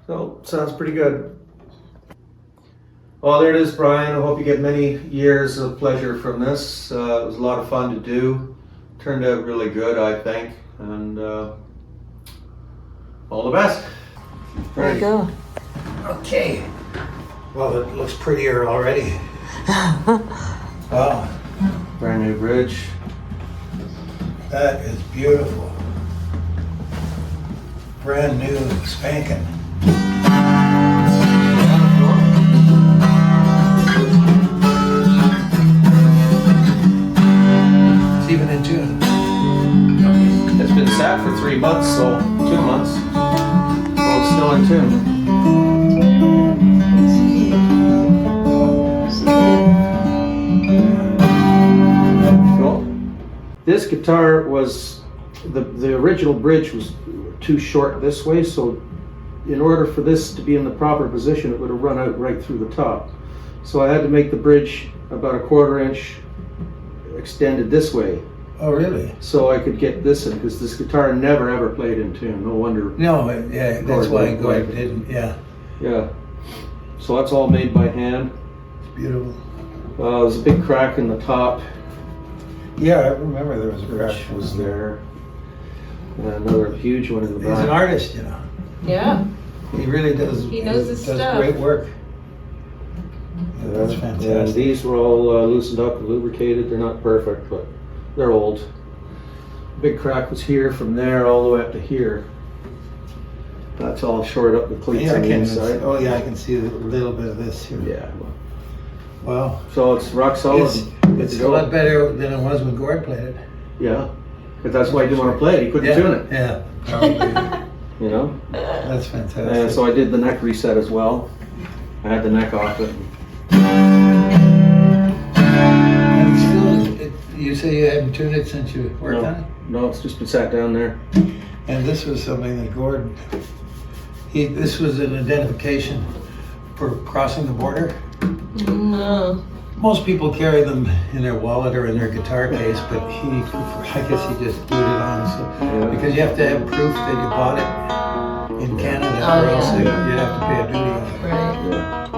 So, sounds pretty good. Well, there it is, Brian. I hope you get many years of pleasure from this. It was a lot of fun to do. Turned out really good, I think. And all the best. There you go. Okay. Well, it looks prettier already. Wow, Brand new bridge. that is beautiful. Brand new spanking. It's even in tune. It's been sat for 3 months, so 2 months. So it's still in tune. Cool. This guitar was, the original bridge was too short this way, so in order for this to be in the proper position, it would have run out right through the top. So I had to make the bridge about a 1/4 inch extended this way, Oh, really? so I could get this in, because this guitar never ever played in tune. No wonder. No, yeah, that's why Gordon Gordon didn't. didn't, yeah. Yeah. So that's all made by hand. It's beautiful. There's a big crack in the top, Yeah, I remember there was a crash. which was there. And another huge one in the He's an back. artist, you know. Yeah. He really does. He knows his does stuff. great work. Yeah, that's And fantastic. these were all loosened up and lubricated. They're not perfect, but they're old. Big crack was here, from there all the way up to here. That's all shored up with cleats Yeah, I on the can. inside. Oh, yeah, I can see a little bit of this here. Yeah. Wow. So it's rock solid. It's, Good it's to a go. lot better than it was when Gord played it. Yeah. Because that's why he didn't want to play it. He couldn't tune it. Yeah, probably. You know. That's fantastic. And so I did the neck reset as well. I had the neck off it. And still, you say you haven't tuned it since you worked on it? No, it's just been sat down there. And this was something that Gord, this was an identification for crossing the border. No. Most people carry them in their wallet or in their guitar case, but I guess he just glued it on. So, Yeah. because you have to have proof that you bought it in Canada, Oh, or else yeah. you'd have to pay a duty on it. Right. Yeah.